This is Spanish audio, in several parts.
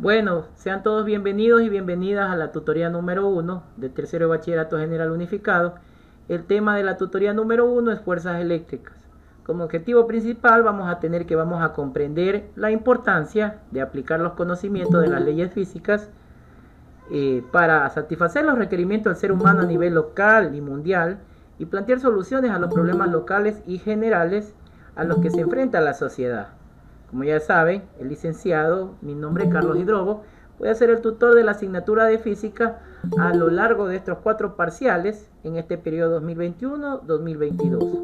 Bueno, sean todos bienvenidos y bienvenidas a la tutoría número 1 de tercero de bachillerato general unificado. El tema de la tutoría número 1 es fuerzas eléctricas. Como objetivo principal vamos a comprender la importancia de aplicar los conocimientos de las leyes físicas para satisfacer los requerimientos del ser humano a nivel local y mundial y plantear soluciones a los problemas locales y generales a los que se enfrenta la sociedad. Como ya saben, el licenciado, mi nombre es Carlos Hidrobo, voy a ser el tutor de la asignatura de física a lo largo de estos 4 parciales en este periodo 2021-2022.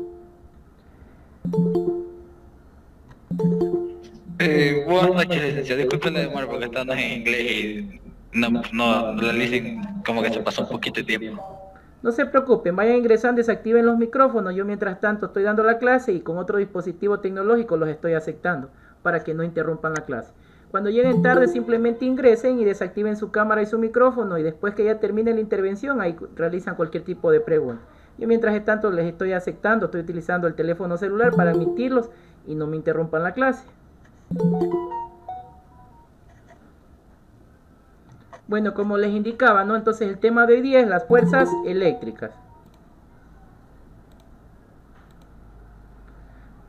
Buenas noches, licenciado. Disculpen la demora porque están en inglés y no la dicen como que se pasó un poquito de tiempo. No se preocupen, vayan ingresando y desactiven los micrófonos. Yo mientras tanto estoy dando la clase y con otro dispositivo tecnológico los estoy aceptando para que no interrumpan la clase. Cuando lleguen tarde simplemente ingresen y desactiven su cámara y su micrófono y después que ya termine la intervención ahí realizan cualquier tipo de pregunta. Yo mientras tanto les estoy aceptando, estoy utilizando el teléfono celular para emitirlos y no me interrumpan la clase. Bueno, como les indicaba, ¿no? Entonces el tema de hoy día es las fuerzas eléctricas.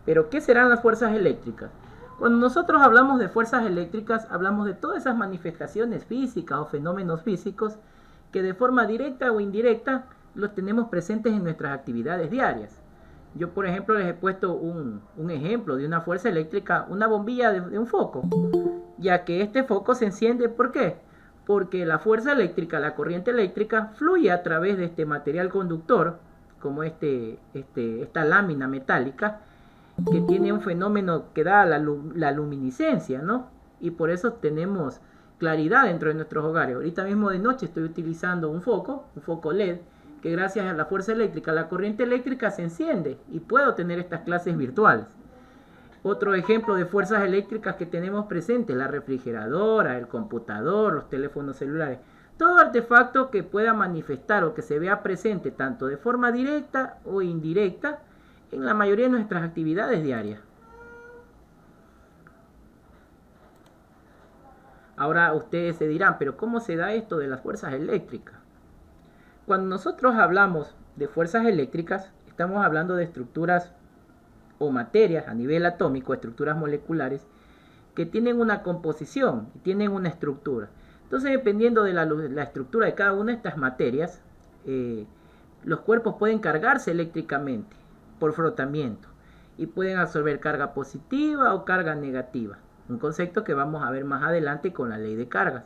Pero, ¿qué serán las fuerzas eléctricas? Cuando nosotros hablamos de fuerzas eléctricas, hablamos de todas esas manifestaciones físicas o fenómenos físicos que de forma directa o indirecta los tenemos presentes en nuestras actividades diarias. Yo, por ejemplo, les he puesto un ejemplo de una fuerza eléctrica, una bombilla de un foco, ya que este foco se enciende, ¿por qué? Porque la fuerza eléctrica, la corriente eléctrica, fluye a través de este material conductor, como esta lámina metálica, que tiene un fenómeno que da la luminiscencia, ¿no? Y por eso tenemos claridad dentro de nuestros hogares. Ahorita mismo de noche estoy utilizando un foco LED, que gracias a la fuerza eléctrica, la corriente eléctrica se enciende y puedo tener estas clases virtuales. Otro ejemplo de fuerzas eléctricas que tenemos presentes, la refrigeradora, el computador, los teléfonos celulares. Todo artefacto que pueda manifestar o que se vea presente tanto de forma directa o indirecta en la mayoría de nuestras actividades diarias. Ahora ustedes se dirán, pero ¿cómo se da esto de las fuerzas eléctricas? Cuando nosotros hablamos de fuerzas eléctricas, estamos hablando de estructuras o materias a nivel atómico, estructuras moleculares, que tienen una composición y tienen una estructura. Entonces, dependiendo de la estructura de cada una de estas materias, los cuerpos pueden cargarse eléctricamente por frotamiento y pueden absorber carga positiva o carga negativa, un concepto que vamos a ver más adelante con la ley de cargas.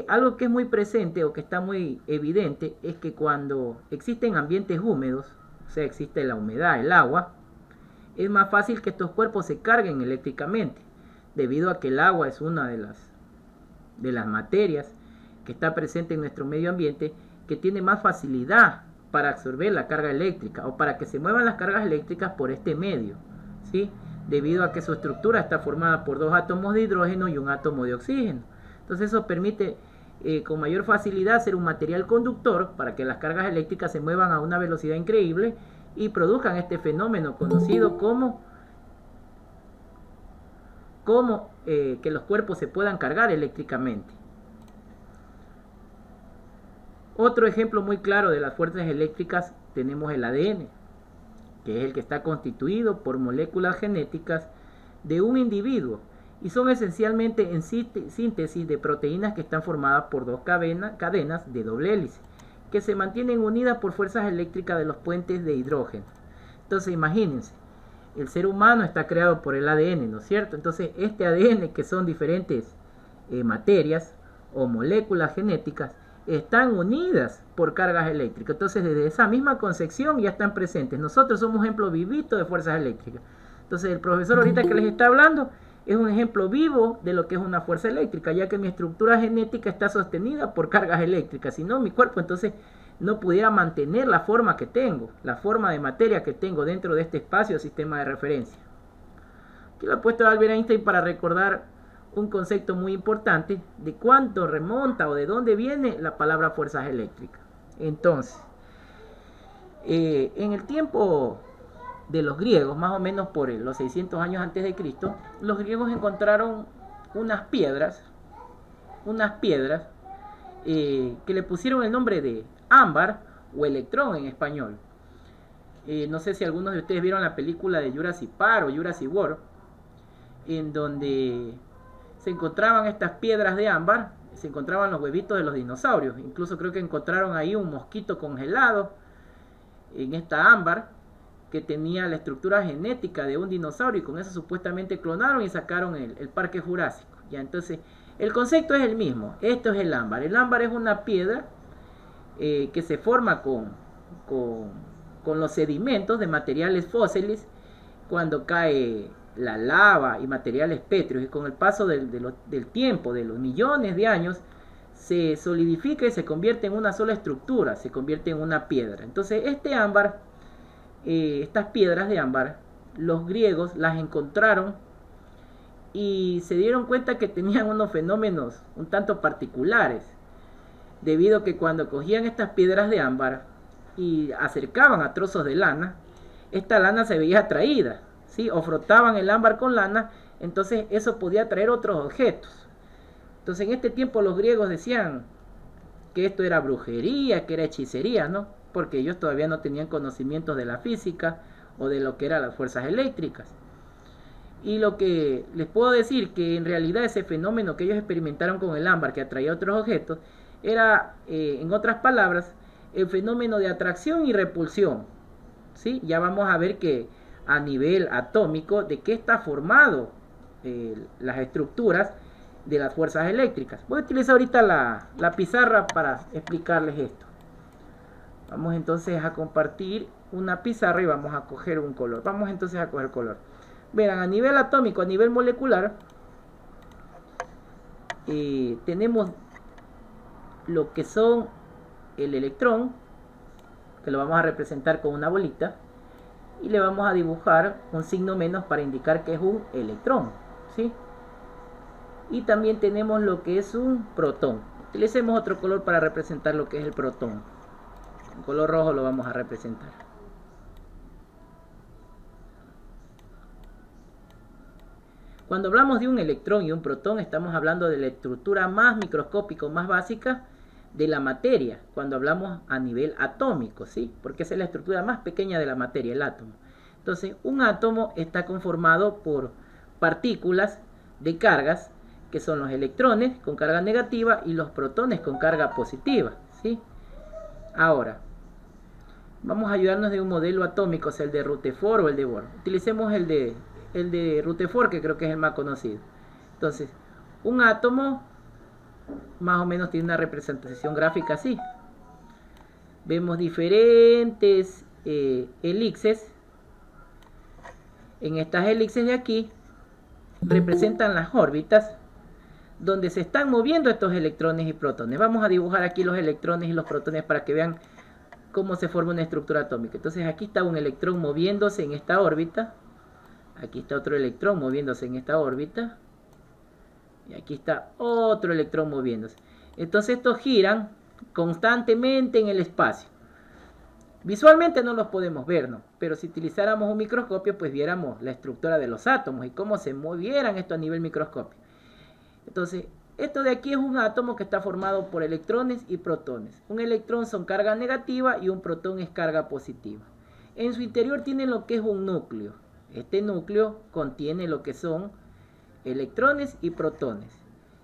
Algo que es muy presente o que está muy evidente es que cuando existen ambientes húmedos, o sea, existe la humedad, el agua, es más fácil que estos cuerpos se carguen eléctricamente, debido a que el agua es una de las materias que está presente en nuestro medio ambiente, que tiene más facilidad para absorber la carga eléctrica o para que se muevan las cargas eléctricas por este medio, ¿sí? Debido a que su estructura está formada por 2 átomos de hidrógeno y un átomo de oxígeno. Entonces eso permite con mayor facilidad ser un material conductor para que las cargas eléctricas se muevan a una velocidad increíble y produzcan este fenómeno conocido como que los cuerpos se puedan cargar eléctricamente. Otro ejemplo muy claro de las fuerzas eléctricas tenemos el ADN, que es el que está constituido por moléculas genéticas de un individuo y son esencialmente en síntesis de proteínas que están formadas por 2 cadenas de doble hélice que se mantienen unidas por fuerzas eléctricas de los puentes de hidrógeno. Entonces imagínense, el ser humano está creado por el ADN, ¿no es cierto? Entonces este ADN, que son diferentes materias o moléculas genéticas, están unidas por cargas eléctricas. Entonces desde esa misma concepción ya están presentes. Nosotros somos un ejemplo vivito de fuerzas eléctricas. Entonces el profesor ahorita que les está hablando es un ejemplo vivo de lo que es una fuerza eléctrica, ya que mi estructura genética está sostenida por cargas eléctricas. Si no, mi cuerpo entonces no pudiera mantener la forma que tengo, la forma de materia que tengo dentro de este espacio o sistema de referencia. Aquí lo he puesto a Albert Einstein para recordar un concepto muy importante de cuánto remonta o de dónde viene la palabra fuerzas eléctricas. Entonces, en el tiempo de los griegos, más o menos por los 600 años antes de Cristo, los griegos encontraron unas piedras unas piedras que le pusieron el nombre de ámbar o electrón en español. No sé si algunos de ustedes vieron la película de Jurassic Park o Jurassic World, en donde se encontraban estas piedras de ámbar, se encontraban los huevitos de los dinosaurios. Incluso creo que encontraron ahí un mosquito congelado en esta ámbar que tenía la estructura genética de un dinosaurio, y con eso supuestamente clonaron y sacaron el Parque Jurásico. Ya, entonces el concepto es el mismo. Esto es el ámbar. El ámbar es una piedra que se forma con los sedimentos de materiales fósiles cuando cae la lava y materiales pétreos, y con el paso del tiempo, de los millones de años, se solidifica y se convierte en una sola estructura, se convierte en una piedra. Entonces este ámbar, estas piedras de ámbar, los griegos las encontraron y se dieron cuenta que tenían unos fenómenos un tanto particulares, debido a que cuando cogían estas piedras de ámbar y acercaban a trozos de lana, esta lana se veía atraída, ¿sí? O frotaban el ámbar con lana, entonces eso podía atraer otros objetos. Entonces en este tiempo los griegos decían que esto era brujería, que era hechicería, ¿no? Porque ellos todavía no tenían conocimientos de la física o de lo que eran las fuerzas eléctricas. Y lo que les puedo decir, que en realidad ese fenómeno que ellos experimentaron con el ámbar, que atraía otros objetos, era, en otras palabras, el fenómeno de atracción y repulsión, ¿sí? Ya vamos a ver que a nivel atómico, de qué está formado las estructuras de las fuerzas eléctricas. Voy a utilizar ahorita la pizarra para explicarles esto. Vamos entonces a compartir una pizarra y vamos a coger un color. Vamos entonces a coger color. Verán, a nivel atómico, a nivel molecular, tenemos lo que son el electrón, que lo vamos a representar con una bolita, y le vamos a dibujar un signo menos para indicar que es un electrón, ¿sí? Y también tenemos lo que es un protón. Utilicemos otro color para representar lo que es el protón. En color rojo lo vamos a representar. Cuando hablamos de un electrón y un protón, estamos hablando de la estructura más microscópica, más básica de la materia, cuando hablamos a nivel atómico, ¿sí? Porque esa es la estructura más pequeña de la materia, el átomo. Entonces, un átomo está conformado por partículas de cargas, que son los electrones con carga negativa y los protones con carga positiva, ¿sí? Ahora, vamos a ayudarnos de un modelo atómico, sea el de Rutherford o el de Bohr. Utilicemos el de Rutherford, que creo que es el más conocido. Entonces, un átomo más o menos tiene una representación gráfica así. Vemos diferentes elipses. En estas elipses de aquí representan las órbitas donde se están moviendo estos electrones y protones. Vamos a dibujar aquí los electrones y los protones para que vean cómo se forma una estructura atómica. Entonces aquí está un electrón moviéndose en esta órbita. Aquí está otro electrón moviéndose en esta órbita. Y aquí está otro electrón moviéndose. Entonces estos giran constantemente en el espacio. Visualmente no los podemos ver, ¿no? Pero si utilizáramos un microscopio, pues viéramos la estructura de los átomos y cómo se movieran esto a nivel microscópico. Entonces, esto de aquí es un átomo que está formado por electrones y protones. Un electrón son carga negativa y un protón es carga positiva. En su interior tiene lo que es un núcleo. Este núcleo contiene lo que son electrones y protones.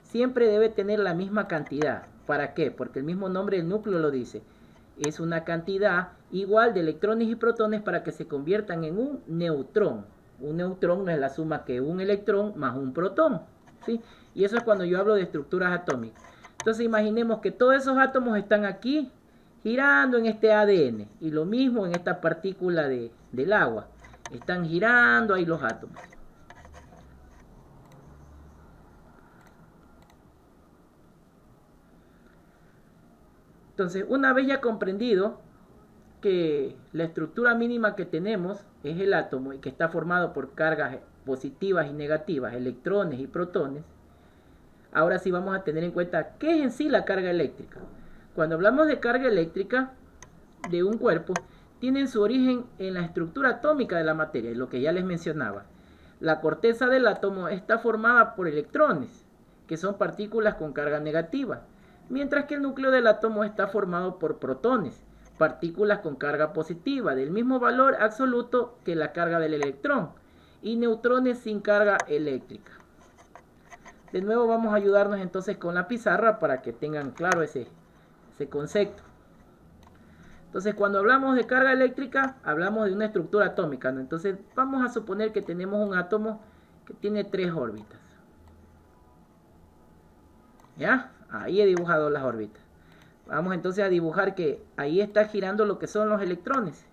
Siempre debe tener la misma cantidad. ¿Para qué? Porque el mismo nombre del núcleo lo dice. Es una cantidad igual de electrones y protones para que se conviertan en un neutrón. Un neutrón no es la suma que un electrón más un protón, ¿sí? Y eso es cuando yo hablo de estructuras atómicas. Entonces imaginemos que todos esos átomos están aquí girando en este ADN. Y lo mismo en esta partícula del agua. Están girando ahí los átomos. Entonces, una vez ya comprendido que la estructura mínima que tenemos es el átomo y que está formado por cargas positivas y negativas, electrones y protones, ahora sí vamos a tener en cuenta qué es en sí la carga eléctrica. Cuando hablamos de carga eléctrica de un cuerpo, tienen su origen en la estructura atómica de la materia, lo que ya les mencionaba. La corteza del átomo está formada por electrones. que son partículas con carga negativa, mientras que el núcleo del átomo está formado por protones, partículas con carga positiva, del mismo valor absoluto que la carga del electrón, y neutrones sin carga eléctrica. De nuevo vamos a ayudarnos entonces con la pizarra para que tengan claro ese concepto. Entonces cuando hablamos de carga eléctrica, hablamos de una estructura atómica, ¿no? Entonces vamos a suponer que tenemos un átomo que tiene 3 órbitas. ¿Ya? Ahí he dibujado las órbitas. Vamos entonces a dibujar que ahí está girando lo que son los electrones.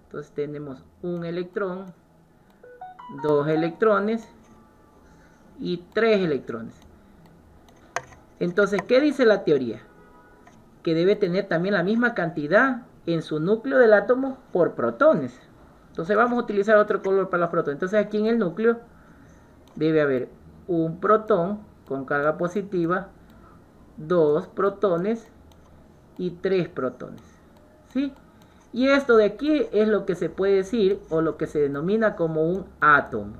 Entonces tenemos un electrón, 2 electrones y 3 electrones. Entonces, ¿qué dice la teoría? Que debe tener también la misma cantidad en su núcleo del átomo por protones. Entonces vamos a utilizar otro color para los protones. Entonces aquí en el núcleo debe haber un protón con carga positiva, 2 protones y 3 protones. ¿Sí? Y esto de aquí es lo que se puede decir o lo que se denomina como un átomo.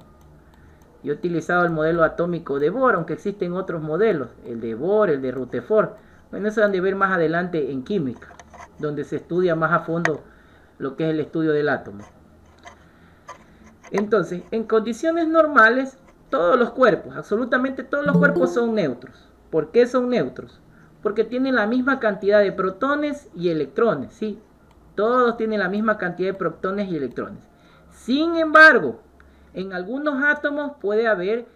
Yo he utilizado el modelo atómico de Bohr, aunque existen otros modelos, el de Bohr, el de Rutherford. Bueno, eso han de ver más adelante en química, donde se estudia más a fondo lo que es el estudio del átomo. Entonces, en condiciones normales, todos los cuerpos, absolutamente todos los cuerpos son neutros. ¿Por qué son neutros? Porque tienen la misma cantidad de protones y electrones, ¿sí? Todos tienen la misma cantidad de protones y electrones. Sin embargo, en algunos átomos puede haber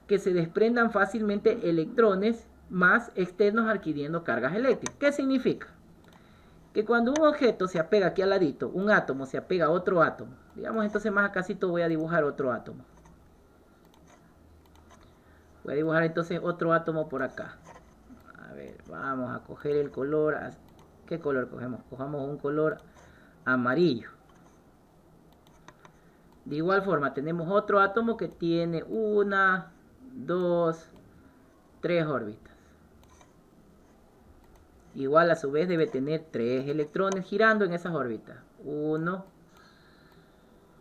que se desprendan fácilmente electrones más externos adquiriendo cargas eléctricas. ¿Qué significa? Que cuando un objeto se apega aquí al ladito, un átomo se apega a otro átomo. Digamos entonces más acásito voy a dibujar otro átomo. Voy a dibujar entonces otro átomo por acá. A ver, vamos a coger el color. ¿Qué color cogemos? Cojamos un color amarillo. De igual forma tenemos otro átomo que tiene 1, 2, 3 órbitas. Igual a su vez debe tener 3 electrones girando en esas órbitas. 1,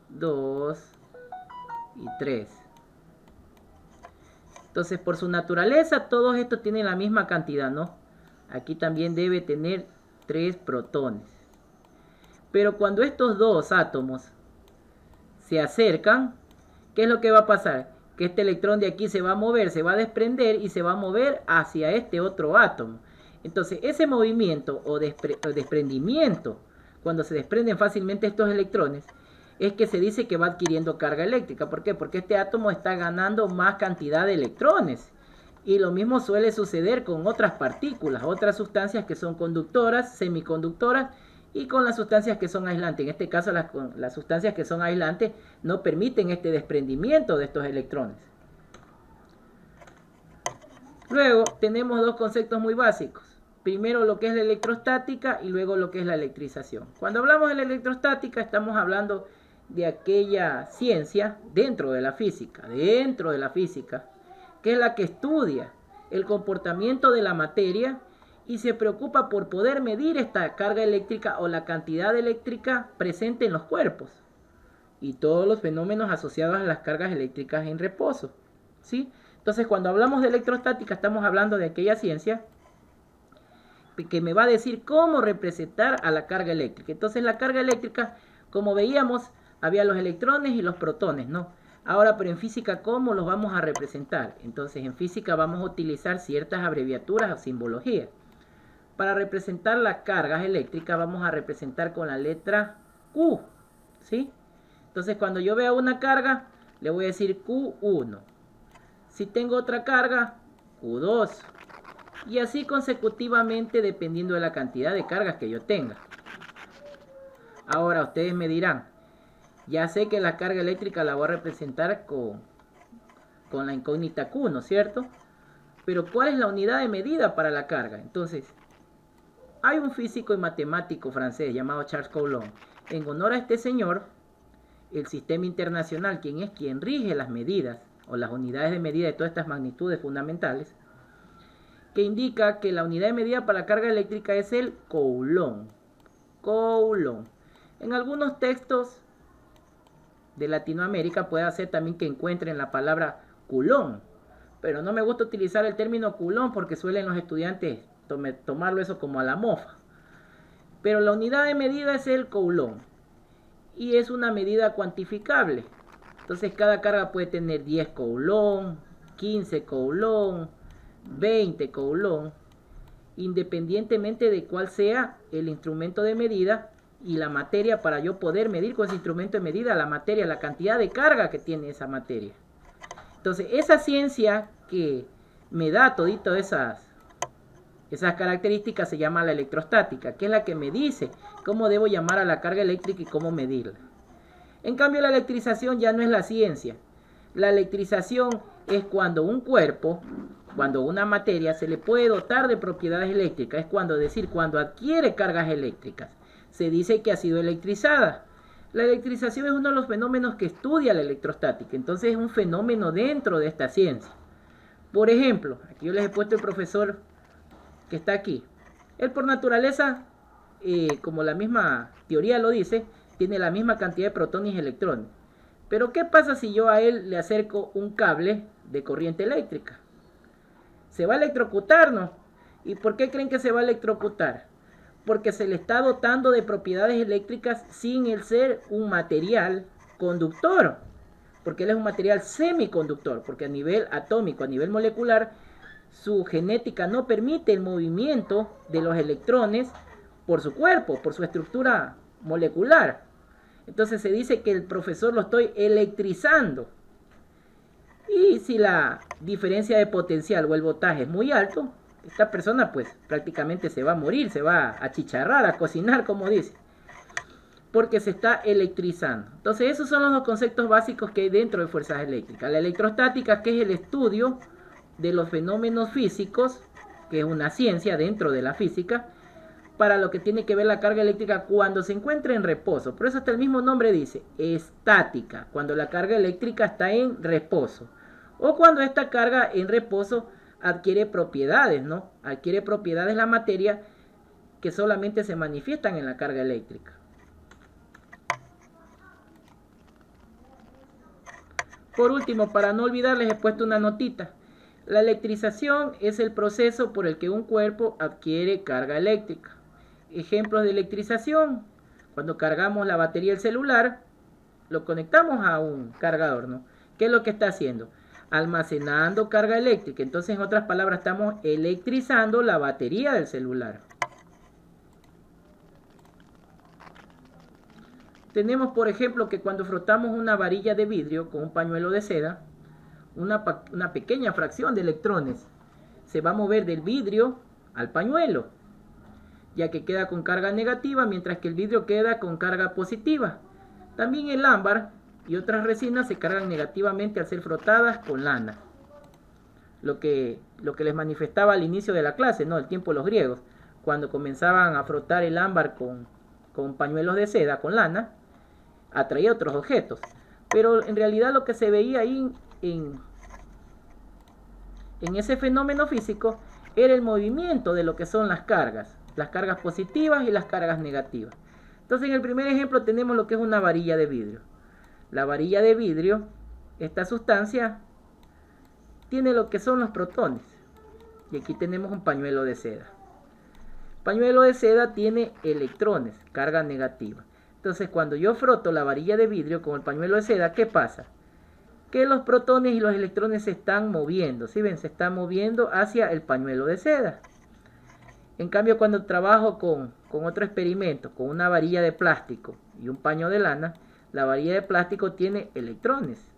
2 y 3. Entonces por su naturaleza todos estos tienen la misma cantidad, ¿no? Aquí también debe tener 3 protones. Pero cuando estos dos átomos se acercan, ¿qué es lo que va a pasar? Que este electrón de aquí se va a mover, se va a desprender y se va a mover hacia este otro átomo. Entonces ese movimiento o desprendimiento, cuando se desprenden fácilmente estos electrones, es que se dice que va adquiriendo carga eléctrica. ¿Por qué? Porque este átomo está ganando más cantidad de electrones. Y lo mismo suele suceder con otras partículas, otras sustancias que son conductoras, semiconductoras, y con las sustancias que son aislantes. En este caso las sustancias que son aislantes no permiten este desprendimiento de estos electrones. Luego tenemos dos conceptos muy básicos. Primero lo que es la electrostática y luego lo que es la electrización. Cuando hablamos de la electrostática estamos hablando de aquella ciencia dentro de la física, que es la que estudia el comportamiento de la materia y se preocupa por poder medir esta carga eléctrica o la cantidad eléctrica presente en los cuerpos y todos los fenómenos asociados a las cargas eléctricas en reposo, ¿sí? Entonces cuando hablamos de electrostática estamos hablando de aquella ciencia que me va a decir cómo representar a la carga eléctrica. Entonces la carga eléctrica, como veíamos, había los electrones y los protones, ¿no? Ahora, pero en física, ¿cómo los vamos a representar? Entonces en física vamos a utilizar ciertas abreviaturas o simbología. Para representar las cargas eléctricas vamos a representar con la letra Q, ¿sí? Entonces cuando yo vea una carga, le voy a decir Q1. Si tengo otra carga, Q2. Y así consecutivamente dependiendo de la cantidad de cargas que yo tenga. Ahora ustedes me dirán, ya sé que la carga eléctrica la voy a representar con la incógnita Q, ¿no es cierto? Pero ¿cuál es la unidad de medida para la carga? Entonces, hay un físico y matemático francés llamado Charles Coulomb. En honor a este señor, el sistema internacional, quien rige las medidas o las unidades de medida de todas estas magnitudes fundamentales, que indica que la unidad de medida para la carga eléctrica es el Coulomb. Coulomb. En algunos textos de Latinoamérica puede ser también que encuentren la palabra Coulomb, pero no me gusta utilizar el término coulomb porque suelen los estudiantes tomarlo eso como a la mofa. Pero la unidad de medida es el coulomb y es una medida cuantificable. Entonces cada carga puede tener 10 coulomb, 15 coulomb, 20 coulomb, independientemente de cuál sea el instrumento de medida y la materia, para yo poder medir con ese instrumento de medida la materia, la cantidad de carga que tiene esa materia. Entonces esa ciencia que me da todito esas características se llama la electrostática, que es la que me dice cómo debo llamar a la carga eléctrica y cómo medirla. En cambio, la electrización ya no es la ciencia. La electrización es cuando un cuerpo, cuando una materia se le puede dotar de propiedades eléctricas, es cuando adquiere cargas eléctricas, se dice que ha sido electrizada. La electrización es uno de los fenómenos que estudia la electrostática, entonces es un fenómeno dentro de esta ciencia. Por ejemplo, aquí yo les he puesto el profesor que está aquí. Él por naturaleza, como la misma teoría lo dice, tiene la misma cantidad de protones y electrones. Pero ¿qué pasa si yo a él le acerco un cable de corriente eléctrica? ¿Se va a electrocutar, no? ¿Y por qué creen que se va a electrocutar? Porque se le está dotando de propiedades eléctricas sin el ser un material conductor. Porque él es un material semiconductor, porque a nivel atómico, a nivel molecular, su genética no permite el movimiento de los electrones por su cuerpo, por su estructura molecular. Entonces se dice que el profesor lo estoy electrizando. Y si la diferencia de potencial o el voltaje es muy alto, esta persona pues prácticamente se va a morir, se va a achicharrar, a cocinar, como dice, porque se está electrizando. Entonces esos son los dos conceptos básicos que hay dentro de fuerzas eléctricas. La electrostática, que es el estudio de los fenómenos físicos, que es una ciencia dentro de la física, para lo que tiene que ver la carga eléctrica cuando se encuentra en reposo. Por eso hasta el mismo nombre dice estática, cuando la carga eléctrica está en reposo, o cuando esta carga en reposo adquiere propiedades, ¿no? Adquiere propiedades la materia que solamente se manifiestan en la carga eléctrica. Por último, para no olvidar, les he puesto una notita. La electrización es el proceso por el que un cuerpo adquiere carga eléctrica. Ejemplos de electrización: cuando cargamos la batería del celular, lo conectamos a un cargador, ¿no? ¿Qué es lo que está haciendo? Almacenando carga eléctrica. Entonces, en otras palabras, estamos electrizando la batería del celular. Tenemos, por ejemplo, que cuando frotamos una varilla de vidrio con un pañuelo de seda, una pequeña fracción de electrones se va a mover del vidrio al pañuelo, ya que queda con carga negativa, mientras que el vidrio queda con carga positiva. También el ámbar y otras resinas se cargan negativamente al ser frotadas con lana. Lo que les manifestaba al inicio de la clase, ¿no? El tiempo de los griegos, cuando comenzaban a frotar el ámbar con pañuelos de seda, con lana, atraía otros objetos. Pero en realidad lo que se veía ahí en ese fenómeno físico era el movimiento de lo que son las cargas positivas y las cargas negativas. Entonces, en el primer ejemplo tenemos lo que es una varilla de vidrio. La varilla de vidrio, esta sustancia, tiene lo que son los protones. Y aquí tenemos un pañuelo de seda. El pañuelo de seda tiene electrones, carga negativa. Entonces, cuando yo froto la varilla de vidrio con el pañuelo de seda, ¿qué pasa? Que los protones y los electrones se están moviendo. ¿Sí ven? Se están moviendo hacia el pañuelo de seda. En cambio, cuando trabajo con otro experimento, con una varilla de plástico y un paño de lana, la varilla de plástico tiene electrones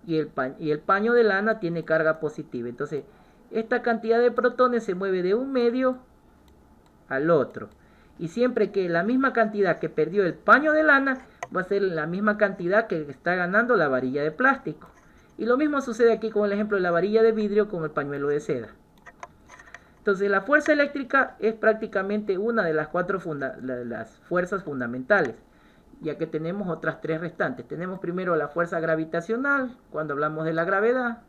y el paño de lana tiene carga positiva. Entonces, esta cantidad de protones se mueve de un medio al otro. Y siempre que la misma cantidad que perdió el paño de lana va a ser la misma cantidad que está ganando la varilla de plástico. Y lo mismo sucede aquí con el ejemplo de la varilla de vidrio con el pañuelo de seda. Entonces, la fuerza eléctrica es prácticamente una de las las fuerzas fundamentales, ya que tenemos otras tres restantes. Tenemos primero la fuerza gravitacional, cuando hablamos de la gravedad,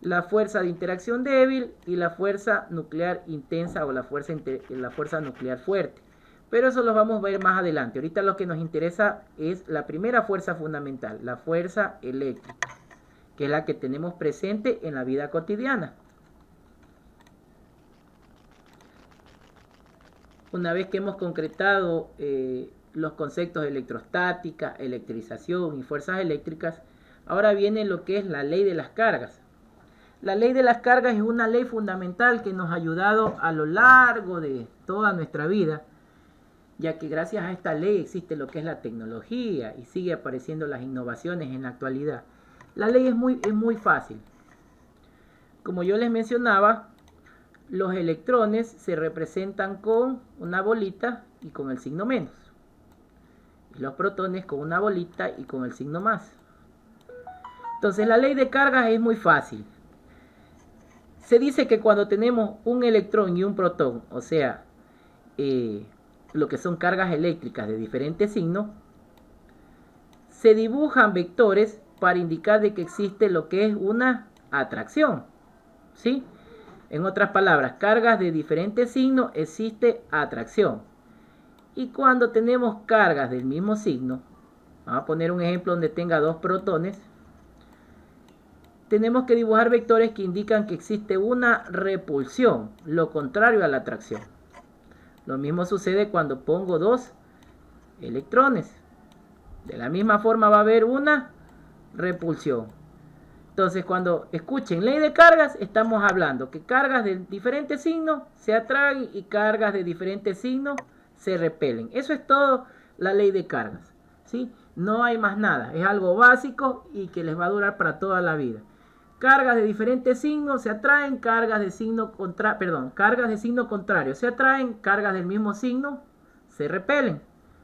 la fuerza de interacción débil y la fuerza nuclear intensa o la fuerza nuclear fuerte. Pero eso lo vamos a ver más adelante. Ahorita lo que nos interesa es la primera fuerza fundamental, la fuerza eléctrica, que es la que tenemos presente en la vida cotidiana. Una vez que hemos concretado los conceptos de electrostática, electrización y fuerzas eléctricas, ahora viene lo que es la ley de las cargas. La ley de las cargas es una ley fundamental que nos ha ayudado a lo largo de toda nuestra vida, ya que gracias a esta ley existe lo que es la tecnología y sigue apareciendo las innovaciones en la actualidad. La ley es muy fácil. Como yo les mencionaba, los electrones se representan con una bolita y con el signo menos. Y los protones con una bolita y con el signo más. Entonces la ley de cargas es muy fácil. Se dice que cuando tenemos un electrón y un protón, o sea, lo que son cargas eléctricas de diferentes signos, se dibujan vectores para indicar de que existe lo que es una atracción, ¿sí? En otras palabras, cargas de diferentes signos existe atracción. Y cuando tenemos cargas del mismo signo, vamos a poner un ejemplo donde tenga dos protones, tenemos que dibujar vectores que indican que existe una repulsión, lo contrario a la atracción. Lo mismo sucede cuando pongo dos electrones. De la misma forma va a haber una repulsión. Entonces, cuando escuchen ley de cargas, estamos hablando que cargas de diferentes signos se atraen y cargas de diferentes signos se repelen. Eso es todo la ley de cargas, ¿sí? No hay más nada. Es algo básico y que les va a durar para toda la vida. Cargas de diferentes signos se atraen, cargas de signo contrario se atraen, cargas del mismo signo se repelen,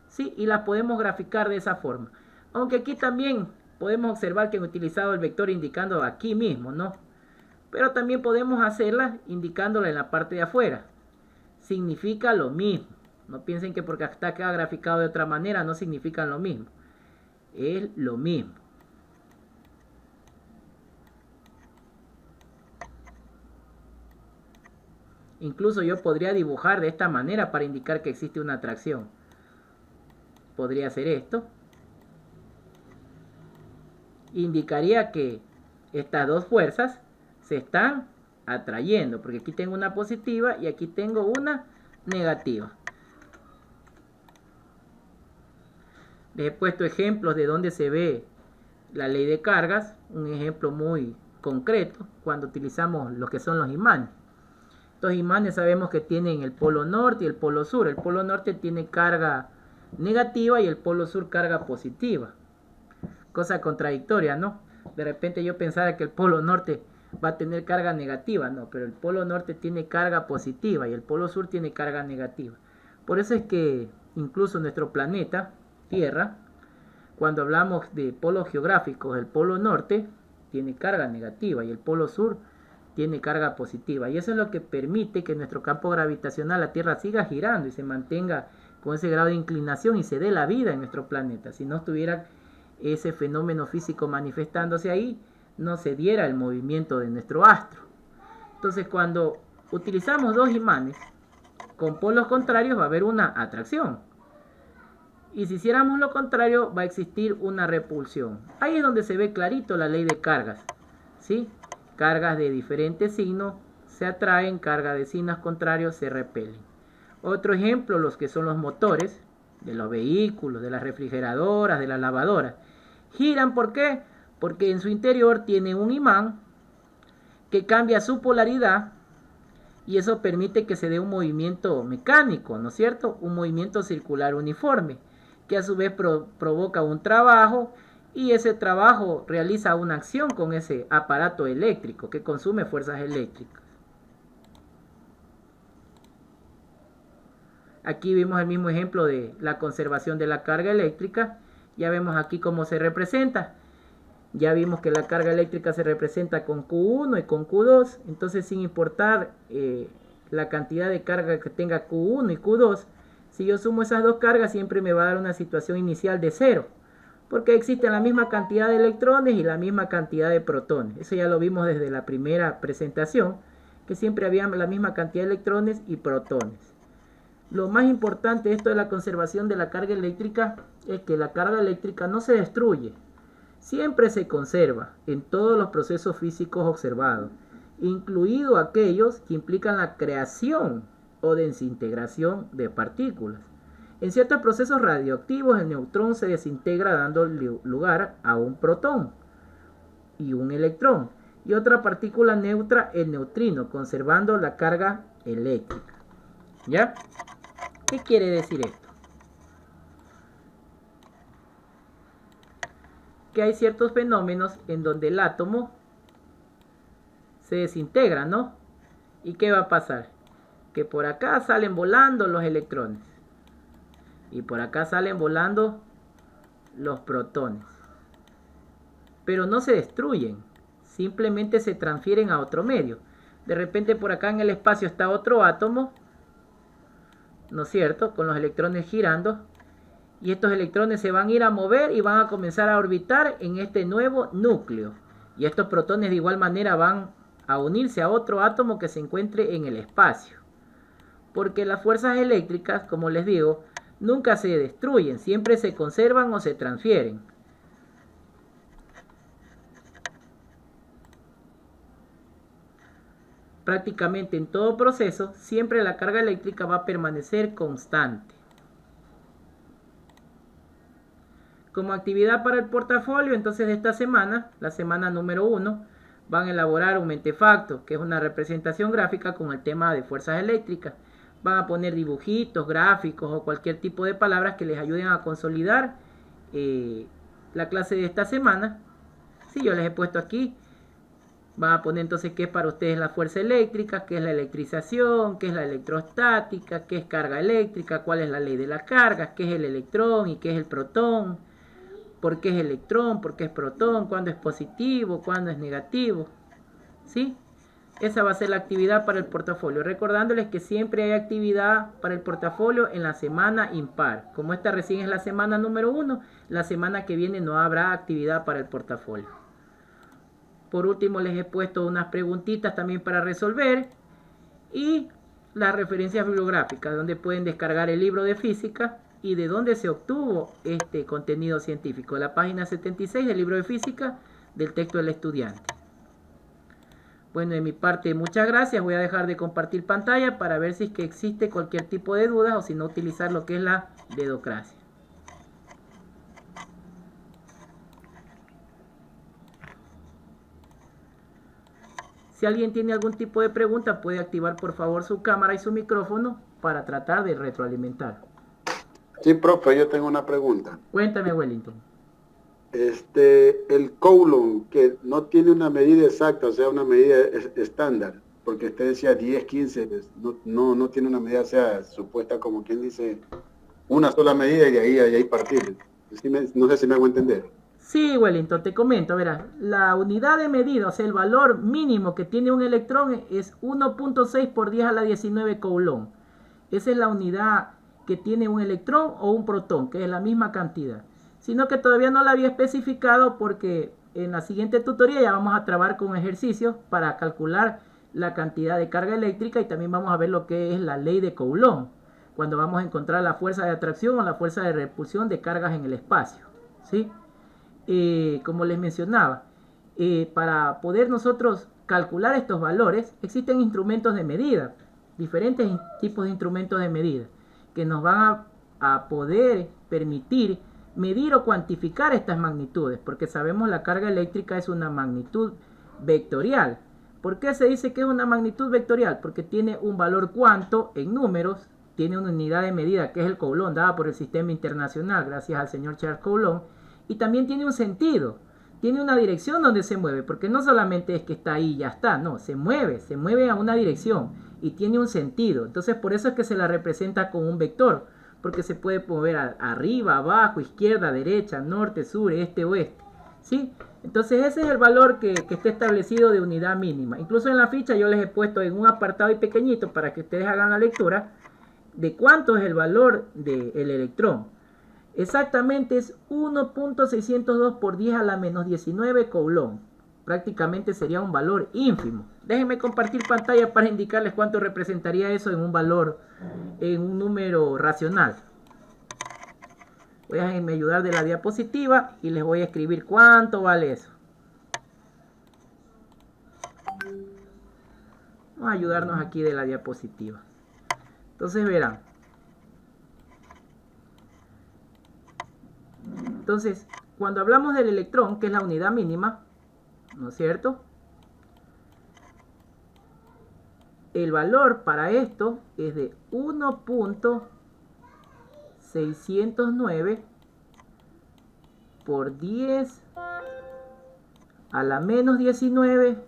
¿sí? Y las podemos graficar de esa forma. Aunque aquí también podemos observar que han utilizado el vector indicando aquí mismo, ¿no? Pero también podemos hacerla indicándola en la parte de afuera. Significa lo mismo. No piensen que porque está acá graficado de otra manera no significan lo mismo. Es lo mismo. Incluso yo podría dibujar de esta manera para indicar que existe una atracción. Podría hacer esto. Indicaría que estas dos fuerzas se están atrayendo, porque aquí tengo una positiva y aquí tengo una negativa. Les he puesto ejemplos de donde se ve la ley de cargas, un ejemplo muy concreto cuando utilizamos lo que son los imanes. Estos imanes sabemos que tienen el polo norte y el polo sur. El polo norte tiene carga negativa y el polo sur carga positiva. Cosa contradictoria, ¿no? De repente yo pensara que el polo norte va a tener carga negativa, no, pero el polo norte tiene carga positiva y el polo sur tiene carga negativa. Por eso es que incluso nuestro planeta, Tierra, cuando hablamos de polos geográficos, el polo norte tiene carga negativa y el polo sur tiene carga positiva. Y eso es lo que permite que nuestro campo gravitacional, la Tierra, siga girando y se mantenga con ese grado de inclinación y se dé la vida en nuestro planeta. Si no estuviera ese fenómeno físico manifestándose ahí, no se diera el movimiento de nuestro astro. Entonces, cuando utilizamos dos imanes con polos contrarios, va a haber una atracción. Y si hiciéramos lo contrario, va a existir una repulsión. Ahí es donde se ve clarito la ley de cargas, ¿sí? Cargas de diferentes signos se atraen, cargas de signos contrarios se repelen. Otro ejemplo, los que son los motores de los vehículos, de las refrigeradoras, de las lavadoras. Giran, ¿por qué? Porque en su interior tiene un imán que cambia su polaridad y eso permite que se dé un movimiento mecánico, ¿no es cierto? Un movimiento circular uniforme, que a su vez provoca un trabajo y ese trabajo realiza una acción con ese aparato eléctrico que consume fuerzas eléctricas. Aquí vimos el mismo ejemplo de la conservación de la carga eléctrica. Ya vemos aquí cómo se representa. Ya vimos que la carga eléctrica se representa con Q1 y con Q2. Entonces, sin importar la cantidad de carga que tenga Q1 y Q2, si yo sumo esas dos cargas, siempre me va a dar una situación inicial de 0. Porque existe la misma cantidad de electrones y la misma cantidad de protones. Eso ya lo vimos desde la primera presentación, que siempre había la misma cantidad de electrones y protones. Lo más importante de esto de la conservación de la carga eléctrica es que la carga eléctrica no se destruye, siempre se conserva en todos los procesos físicos observados, incluidos aquellos que implican la creación o desintegración de partículas. En ciertos procesos radioactivos, el neutrón se desintegra dando lugar a un protón y un electrón, y otra partícula neutra, el neutrino, conservando la carga eléctrica. ¿Ya? ¿Qué quiere decir esto? Que hay ciertos fenómenos en donde el átomo se desintegra, ¿no? ¿Y qué va a pasar? Que por acá salen volando los electrones y por acá salen volando los protones, pero no se destruyen, simplemente se transfieren a otro medio. De repente por acá en el espacio está otro átomo, ¿no es cierto?, con los electrones girando, y estos electrones se van a ir a mover y van a comenzar a orbitar en este nuevo núcleo, y estos protones de igual manera van a unirse a otro átomo que se encuentre en el espacio, porque las fuerzas eléctricas, como les digo, nunca se destruyen, siempre se conservan o se transfieren. Prácticamente en todo proceso, siempre la carga eléctrica va a permanecer constante. Como actividad para el portafolio, entonces de esta semana, la semana número 1, van a elaborar un mentefacto, que es una representación gráfica con el tema de fuerzas eléctricas. Van a poner dibujitos, gráficos o cualquier tipo de palabras que les ayuden a consolidar la clase de esta semana. Sí, yo les he puesto aquí. Van a poner entonces qué es para ustedes la fuerza eléctrica, qué es la electrización, qué es la electrostática, qué es carga eléctrica, cuál es la ley de las cargas, qué es el electrón y qué es el protón, por qué es electrón, por qué es protón, cuándo es positivo, cuándo es negativo. ¿Sí? Esa va a ser la actividad para el portafolio. Recordándoles que siempre hay actividad para el portafolio en la semana impar. Como esta recién es la semana número 1, la semana que viene no habrá actividad para el portafolio. Por último les he puesto unas preguntitas también para resolver y las referencias bibliográficas donde pueden descargar el libro de física y de dónde se obtuvo este contenido científico. La página 76 del libro de física del texto del estudiante. Bueno, de mi parte muchas gracias. Voy a dejar de compartir pantalla para ver si es que existe cualquier tipo de dudas o si no utilizar lo que es la dedocracia. Si alguien tiene algún tipo de pregunta, puede activar por favor su cámara y su micrófono para tratar de retroalimentar. Sí, profe, yo tengo una pregunta. Cuéntame, Wellington. El Coulomb, que no tiene una medida exacta, o sea, una medida estándar, porque usted decía 10, 15, no tiene una medida, o sea, supuesta como quien dice, una sola medida y de ahí partir. No sé si me hago entender. Sí, Wellington, te comento, verás, la unidad de medida, o sea, el valor mínimo que tiene un electrón es 1.6 por 10 a la 19 Coulomb. Esa es la unidad que tiene un electrón o un protón, que es la misma cantidad. Sino que todavía no la había especificado porque en la siguiente tutoría ya vamos a trabajar con ejercicios para calcular la cantidad de carga eléctrica y también vamos a ver lo que es la ley de Coulomb, cuando vamos a encontrar la fuerza de atracción o la fuerza de repulsión de cargas en el espacio, ¿sí? Como les mencionaba, para poder nosotros calcular estos valores, existen instrumentos de medida, diferentes tipos de instrumentos de medida, que nos van a poder permitir medir o cuantificar estas magnitudes, porque sabemos la carga eléctrica es una magnitud vectorial. ¿Por qué se dice que es una magnitud vectorial? Porque tiene un valor cuanto en números, tiene una unidad de medida que es el Coulomb, dada por el sistema internacional, gracias al señor Charles Coulomb, y también tiene un sentido, tiene una dirección donde se mueve, porque no solamente es que está ahí y ya está, no, se mueve a una dirección y tiene un sentido. Entonces por eso es que se la representa con un vector, porque se puede mover arriba, abajo, izquierda, derecha, norte, sur, este, oeste, ¿sí? Entonces ese es el valor que está establecido de unidad mínima. Incluso en la ficha yo les he puesto en un apartado y pequeñito para que ustedes hagan la lectura de cuánto es el valor del electrón. Exactamente es 1.602 por 10 a la menos 19 Coulomb. Prácticamente sería un valor ínfimo. Déjenme compartir pantalla para indicarles cuánto representaría eso en un valor, en un número racional. Voy a ayudar de la diapositiva y les voy a escribir cuánto vale eso. Vamos a ayudarnos aquí de la diapositiva. Entonces verán. Entonces, cuando hablamos del electrón, que es la unidad mínima, ¿no es cierto? El valor para esto es de 1.609 por 10 a la menos 19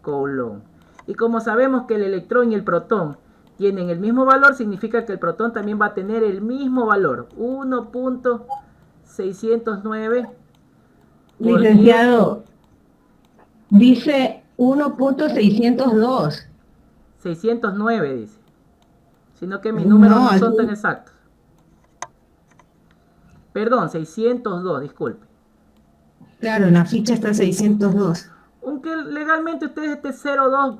coulomb. Y como sabemos que el electrón y el protón tienen el mismo valor, significa que el protón también va a tener el mismo valor, 1.609. Licenciado, dice 1.602. 609 dice. Sino que mis números no son tan exactos. Perdón, 602, disculpe. Claro, en la ficha está 602. Aunque legalmente ustedes este 02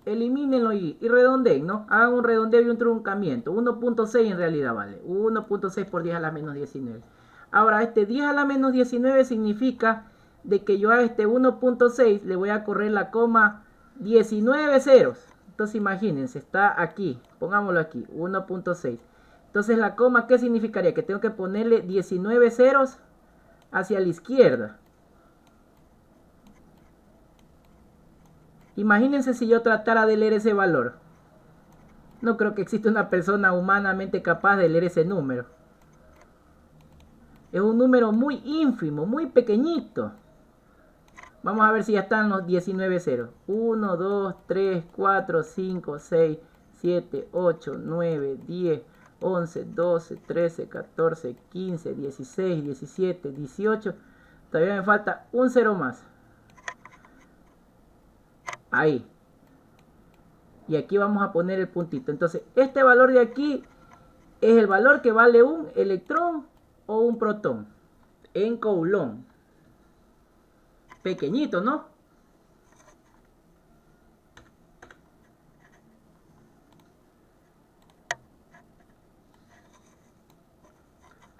elimínenlo y redondeen, ¿no? Hagan un redondeo y un truncamiento. 1.6 en realidad vale. 1.6 por 10 a la menos 19. Ahora, este 10 a la menos 19 significa de que yo a este 1.6 le voy a correr la coma 19 ceros. Entonces imagínense, está aquí. Pongámoslo aquí, 1.6. Entonces la coma, ¿qué significaría? Que tengo que ponerle 19 ceros hacia la izquierda. Imagínense si yo tratara de leer ese valor. No creo que exista una persona humanamente capaz de leer ese número. Es un número muy ínfimo, muy pequeñito. Vamos a ver si ya están los 19 ceros. 1, 2, 3, 4, 5, 6, 7, 8, 9, 10, 11, 12, 13, 14, 15, 16, 17, 18. Todavía me falta un cero más. Ahí. Y aquí vamos a poner el puntito. Entonces, este valor de aquí es el valor que vale un electrón o un protón en coulomb. Pequeñito, ¿no?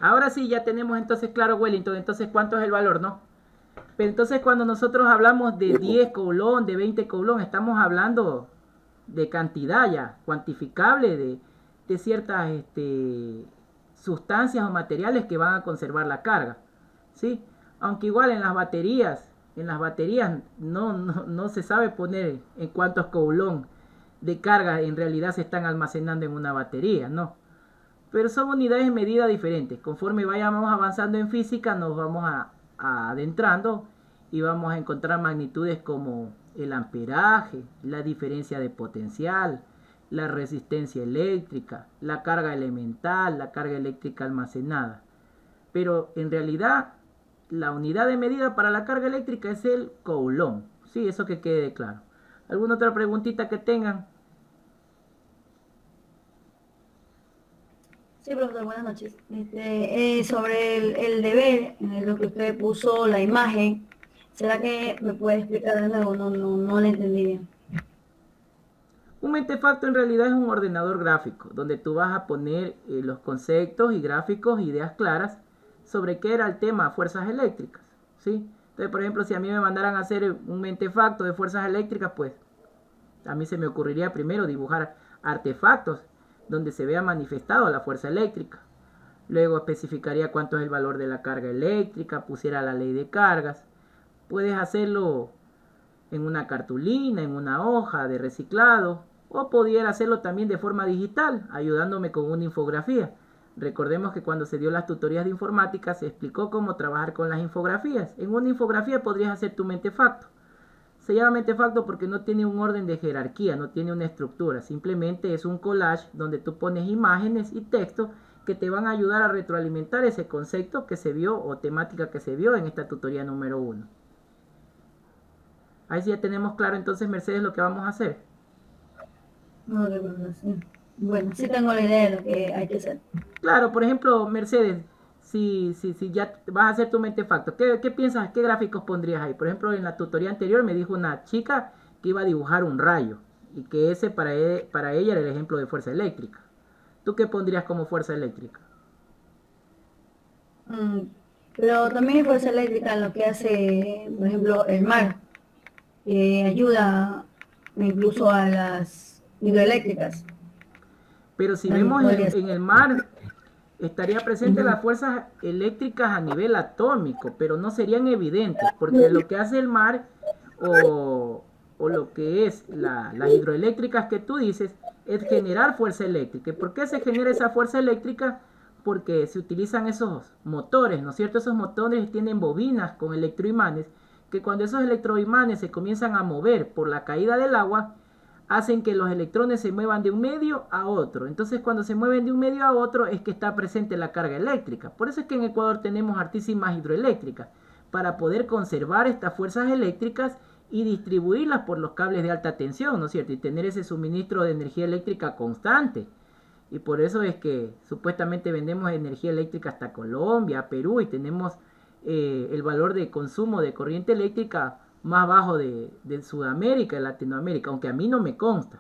Ahora sí, ya tenemos entonces claro, Wellington. Entonces, ¿cuánto es el valor, no? Pero entonces cuando nosotros hablamos de 10 coulomb, de 20 coulomb, estamos hablando de cantidad ya, cuantificable de ciertas sustancias o materiales que van a conservar la carga, ¿sí? Aunque igual en las baterías no se sabe poner en cuántos coulomb de carga en realidad se están almacenando en una batería, ¿no? Pero son unidades de medida diferentes. Conforme vayamos avanzando en física nos vamos adentrando y vamos a encontrar magnitudes como el amperaje, la diferencia de potencial, la resistencia eléctrica, la carga elemental, la carga eléctrica almacenada. Pero en realidad la unidad de medida para la carga eléctrica es el coulomb. Sí, eso que quede claro. ¿Alguna otra preguntita que tengan? Sí, profesor, buenas noches. Sobre el deber, lo que usted puso, la imagen, ¿será que me puede explicar de nuevo? No le entendí bien. Un mentefacto en realidad es un ordenador gráfico, donde tú vas a poner los conceptos y gráficos, ideas claras, sobre qué era el tema fuerzas eléctricas, ¿sí? Entonces, por ejemplo, si a mí me mandaran a hacer un mentefacto de fuerzas eléctricas, pues a mí se me ocurriría primero dibujar artefactos donde se vea manifestado la fuerza eléctrica. Luego especificaría cuánto es el valor de la carga eléctrica, pusiera la ley de cargas. Puedes hacerlo en una cartulina, en una hoja de reciclado, o pudiera hacerlo también de forma digital, ayudándome con una infografía. Recordemos que cuando se dio las tutorías de informática se explicó cómo trabajar con las infografías. En una infografía podrías hacer tu mentefacto. Se llama mentefacto porque no tiene un orden de jerarquía, no tiene una estructura. Simplemente es un collage donde tú pones imágenes y texto que te van a ayudar a retroalimentar ese concepto que se vio o temática que se vio en esta tutoría número 1. Ahí sí ya tenemos claro entonces, Mercedes, lo que vamos a hacer. No, sí. Bueno, sí tengo la idea de lo que hay que hacer. Claro, por ejemplo, Mercedes, si ya vas a hacer tu mentefacto, ¿qué piensas? ¿Qué gráficos pondrías ahí? Por ejemplo, en la tutoría anterior me dijo una chica que iba a dibujar un rayo y que ese para ella era el ejemplo de fuerza eléctrica. ¿Tú qué pondrías como fuerza eléctrica? Mm, pero también hay fuerza eléctrica en lo que hace, por ejemplo, el mar, que ayuda incluso a las hidroeléctricas. Pero si También vemos podría en ser. el mar, estaría presente Ujú. las fuerzas eléctricas a nivel atómico, pero no serían evidentes, porque lo que hace el mar o lo que es las hidroeléctricas que tú dices es generar fuerza eléctrica. ¿Y por qué se genera esa fuerza eléctrica? Porque se utilizan esos motores, ¿no es cierto? Esos motores tienen bobinas con electroimanes, que cuando esos electroimanes se comienzan a mover por la caída del agua, hacen que los electrones se muevan de un medio a otro. Entonces, cuando se mueven de un medio a otro es que está presente la carga eléctrica. Por eso es que en Ecuador tenemos hartísimas hidroeléctricas, para poder conservar estas fuerzas eléctricas y distribuirlas por los cables de alta tensión, ¿no es cierto? Y tener ese suministro de energía eléctrica constante. Y por eso es que supuestamente vendemos energía eléctrica hasta Colombia, Perú, y tenemos el valor de consumo de corriente eléctrica más bajo de Sudamérica y Latinoamérica, aunque a mí no me consta.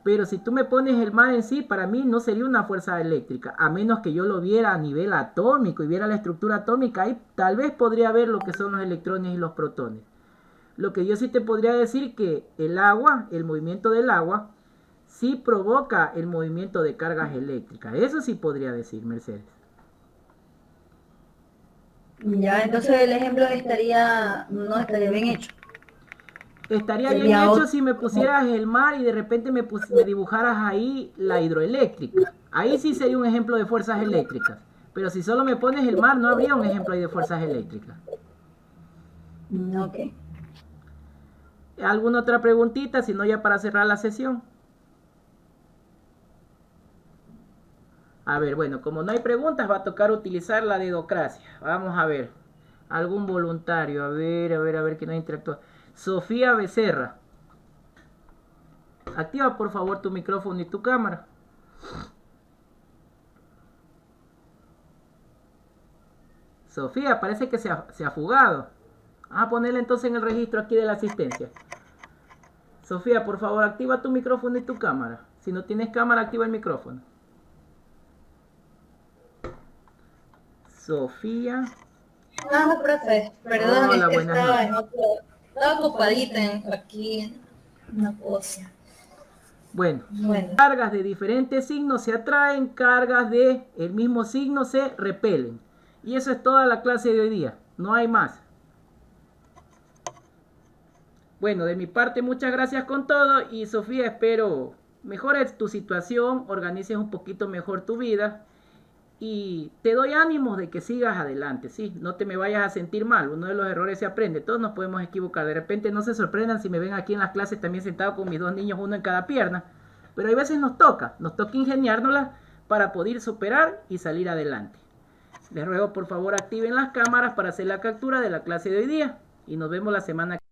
Pero si tú me pones el mar en sí, para mí no sería una fuerza eléctrica, a menos que yo lo viera a nivel atómico y viera la estructura atómica, ahí tal vez podría ver lo que son los electrones y los protones. Lo que yo sí te podría decir que el agua, el movimiento del agua, sí provoca el movimiento de cargas eléctricas. Eso sí podría decir, Mercedes. Ya, entonces el ejemplo no estaría bien hecho. Estaría bien Sería hecho otro. si me pusieras el mar y de repente me dibujaras ahí la hidroeléctrica. Ahí sí sería un ejemplo de fuerzas eléctricas. Pero si solo me pones el mar, no habría un ejemplo ahí de fuerzas eléctricas. Ok. ¿Alguna otra preguntita? Si no, ya para cerrar la sesión. A ver, bueno, como no hay preguntas, va a tocar utilizar la dedocracia. Vamos a ver. Algún voluntario. A ver, que no interactúa. Sofía Becerra. Activa por favor tu micrófono y tu cámara. Sofía, parece que se ha fugado. Vamos a ponerla entonces en el registro aquí de la asistencia. Sofía, por favor, activa tu micrófono y tu cámara. Si no tienes cámara, activa el micrófono. Sofía. Ah, profe, perdón, Hola, es que buenas estaba noches. estaba ocupadita aquí en una cosa. Bueno, Bueno, cargas de diferentes signos se atraen, cargas de el mismo signo se repelen. Y eso es toda la clase de hoy día. No hay más. Bueno, de mi parte, muchas gracias con todo. Y Sofía, espero mejores tu situación, organices un poquito mejor tu vida. Y te doy ánimos de que sigas adelante, ¿sí? No te me vayas a sentir mal. Uno de los errores se aprende. Todos nos podemos equivocar. De repente no se sorprendan si me ven aquí en las clases también sentado con mis dos niños, uno en cada pierna. Pero hay veces nos toca ingeniárnoslas para poder superar y salir adelante. Les ruego por favor activen las cámaras para hacer la captura de la clase de hoy día. Y nos vemos la semana que viene.